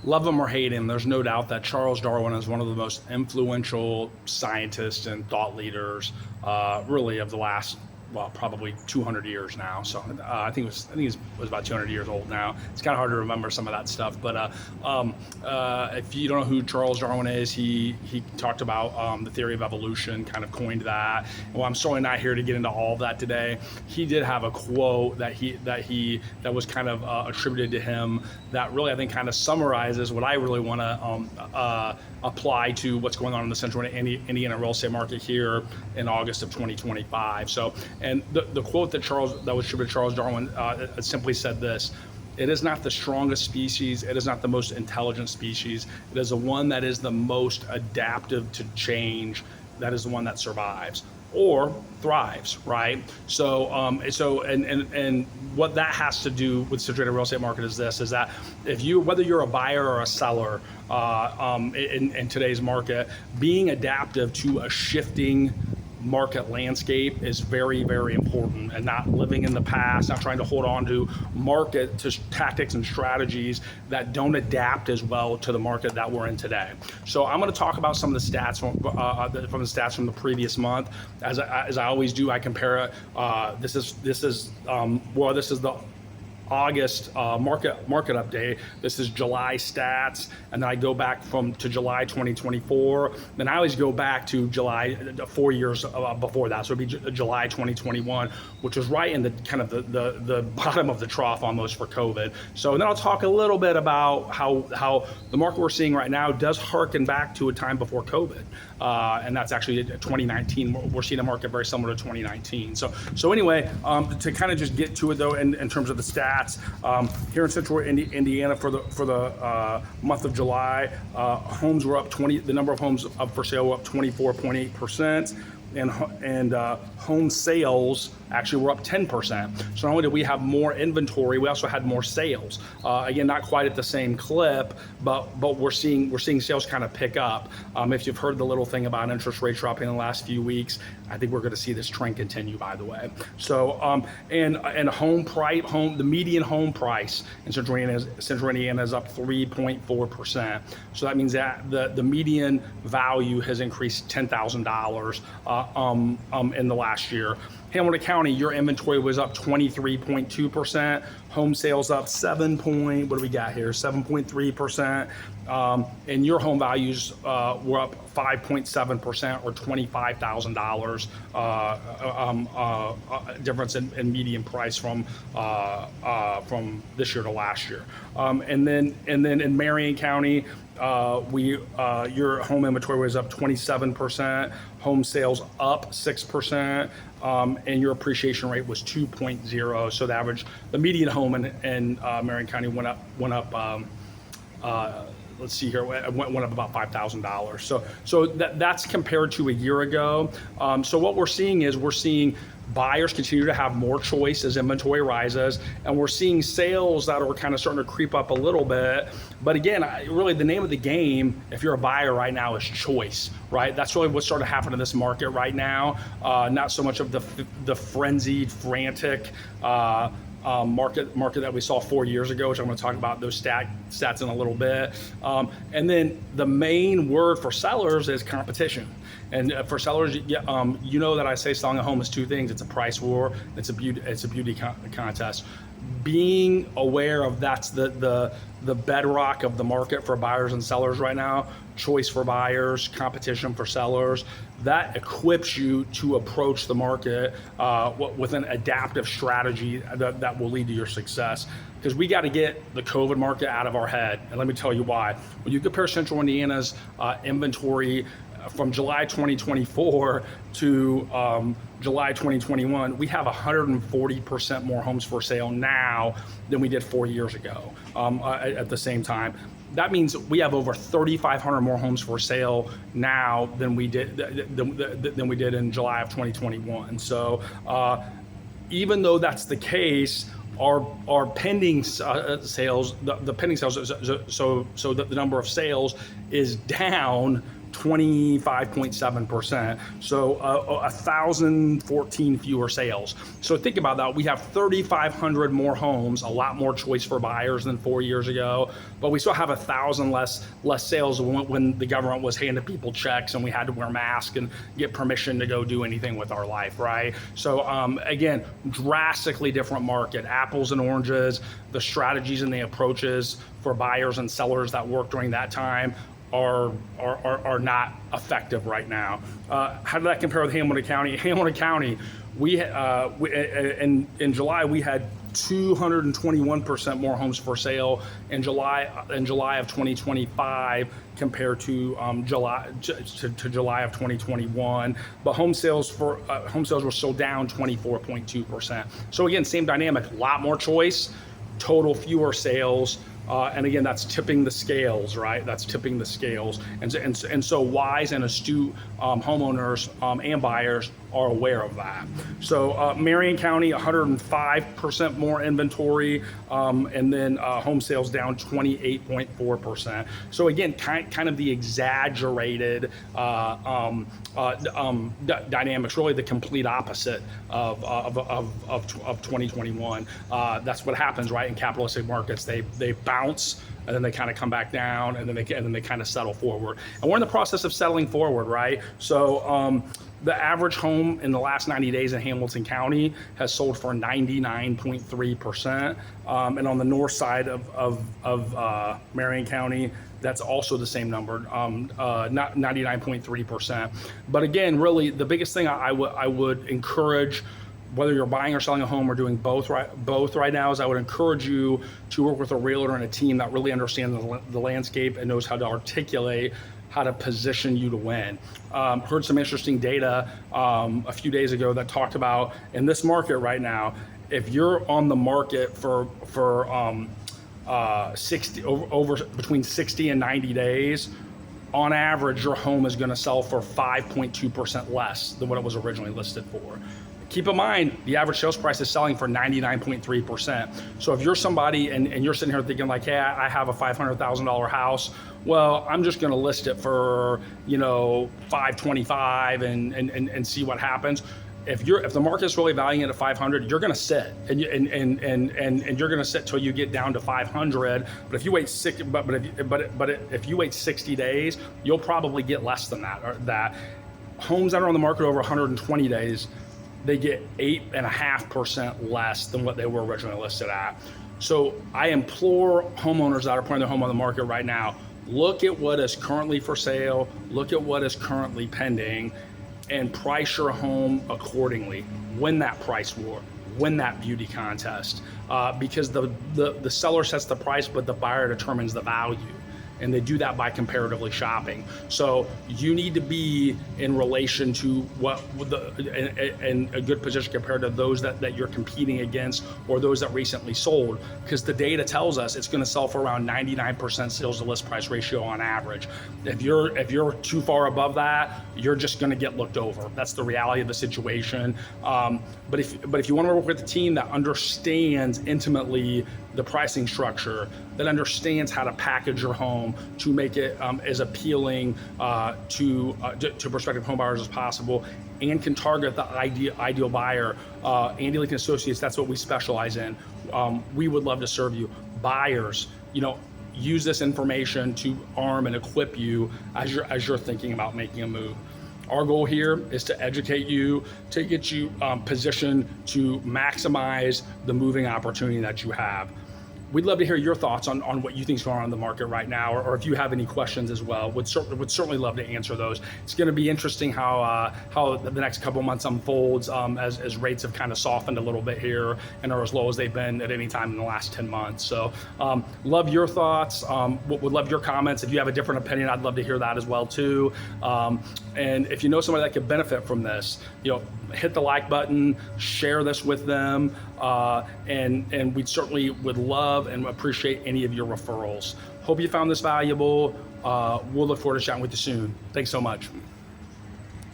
love him or hate him, there's no doubt that Charles Darwin is one of the most influential scientists and thought leaders, really of the last, well, probably 200 years now. So I think it was about 200 years old now. It's kind of hard to remember some of that stuff. But if you don't know who Charles Darwin is, he talked about the theory of evolution, kind of coined that. Well, I'm certainly not here to get into all of that today. He did have a quote that was kind of attributed to him that really, I think, kind of summarizes what I really want to apply to what's going on in the central Indiana real estate market here in August of 2025. So, and the quote that was attributed to Charles Darwin simply said this: "It is not the strongest species, it is not the most intelligent species, it is the one that is the most adaptive to change, that is the one that survives or thrives," right? So, and what that has to do with the situated real estate market is this: is that whether you're a buyer or a seller in today's market, being adaptive to a shifting market landscape is very, very important, and not living in the past, not trying to hold on to tactics and strategies that don't adapt as well to the market that we're in today. So I'm going to talk about some of the stats from the previous month. As I always do, I compare it. This is the August market update. This is July stats, and then I go back to July 2024. Then I always go back to July 4 years before that, so it'd be July 2021, which was right in the kind of the bottom of the trough almost for COVID. So then I'll talk a little bit about how the market we're seeing right now does harken back to a time before COVID, and that's actually 2019. We're seeing a market very similar to 2019. So anyway, to kind of just get to it though, in terms of the stats. Here in central Indiana for the month of July, homes were up the number of homes up for sale were up 24.8%. And home sales actually were up 10%. So not only did we have more inventory, we also had more sales. Again, not quite at the same clip, but we're seeing sales kind of pick up. If you've heard the little thing about interest rates dropping in the last few weeks, I think we're going to see this trend continue, by the way. So and the median home price in central Indiana is up 3.4%. So that means that the median value has increased $10,000 in the last year. Hamilton County, your inventory was up 23.2%. Home sales up 7.3%. And your home values were up 5.7%, or $25,000 difference in median price from this year to last year. And then in Marion County, your home inventory was up 27%, home sales up 6%, and your appreciation rate was 2.0. So the median home in Marion County went up. Let's see here, went up about $5,000. So that's compared to a year ago. So what we're seeing is buyers continue to have more choice as inventory rises, and we're seeing sales that are kind of starting to creep up a little bit. But again, really the name of the game, if you're a buyer right now, is choice, right? That's really what's starting to happen in this market right now. Not so much of the frenzied, frantic market that we saw 4 years ago, which I'm going to talk about those stats in a little bit. And then the main word for sellers is competition. And for sellers, you know that I say selling a home is two things: it's a price war, it's a beauty contest. Being aware of that's the bedrock of the market for buyers and sellers right now. Choice for buyers, competition for sellers. That equips you to approach the market with an adaptive strategy that will lead to your success. Because we got to get the COVID market out of our head, and let me tell you why. When you compare Central Indiana's inventory from July 2024 to July 2021, we have 140% more homes for sale now than we did 4 years ago at the same time. That means we have over 3,500 more homes for sale now than we did in July of 2021. So even though that's the case, our pending sales, the pending sales, so the number of sales is down 25.7%. So 1,014 fewer sales. So think about that. We have 3,500 more homes, a lot more choice for buyers than 4 years ago, but we still have 1,000 less sales when the government was handing people checks and we had to wear masks and get permission to go do anything with our life, right? So again, drastically different market, apples and oranges. The strategies and the approaches for buyers and sellers that worked during that time are not effective right now. How did that compare with Hamilton County? Hamilton County, in July we had 221% more homes for sale in July of 2025 compared to July of 2021. But home sales were still down 24.2%. So again, same dynamic, a lot more choice, total fewer sales. And again, that's tipping the scales, right? That's tipping the scales. And so wise and astute homeowners and buyers are aware of that. So Marion County, 105% more inventory, and then home sales down 28.4%. So again, kind of the exaggerated dynamics, really the complete opposite of 2021. That's what happens, right? In capitalistic markets, they bounce, and then they kind of come back down, and then they kind of settle forward. And we're in the process of settling forward, right? So the average home in the last 90 days in Hamilton County has sold for 99.3%, and on the north side of Marion County, that's also the same number, 99.3%. But again, really, the biggest thing I would encourage, whether you're buying or selling a home or doing both right now, is I would encourage you to work with a realtor and a team that really understands the landscape and knows how to articulate how to position you to win. Heard some interesting data a few days ago that talked about, in this market right now, if you're on the market for between 60 and 90 days, on average, your home is going to sell for 5.2% less than what it was originally listed for. Keep in mind, the average sales price is selling for 99.3%. So if you're somebody and you're sitting here thinking like, hey, I have a $500,000 house, well, I'm just going to list it for, $525 and see what happens. If the market's really valuing it at 500, you're going to sit and you're going to sit till you get down to 500. But if you wait if you wait 60 days, you'll probably get less than that. Homes that are on the market over 120 days, they get 8.5% less than what they were originally listed at. So I implore homeowners that are putting their home on the market right now, look at what is currently for sale, look at what is currently pending, and price your home accordingly. Win that price war, win that beauty contest, because the seller sets the price, but the buyer determines the value. And they do that by comparatively shopping. So you need to be in relation to in a good position compared to those that you're competing against or those that recently sold, because the data tells us it's going to sell for around 99% sales to list price ratio on average. If you're too far above that, you're just going to get looked over. That's the reality of the situation. But if you want to work with a team that understands intimately the pricing structure, that understands how to package your home to make it as appealing to prospective home buyers as possible, and can target the ideal buyer, Andy Lincoln Associates, that's what we specialize in. We would love to serve you. Buyers, use this information to arm and equip you as you're thinking about making a move. Our goal here is to educate you, to get you positioned to maximize the moving opportunity that you have. We'd love to hear your thoughts on what you think is going on in the market right now, or if you have any questions as well. Would certainly love to answer those. It's going to be interesting how the next couple of months unfolds as rates have kind of softened a little bit here and are as low as they've been at any time in the last 10 months. So love your thoughts. Would love your comments. If you have a different opinion, I'd love to hear that as well too. And if you know somebody that could benefit from this, hit the like button, share this with them, and we certainly would love and appreciate any of your referrals. Hope you found this valuable. We'll look forward to chatting with you soon. Thanks so much.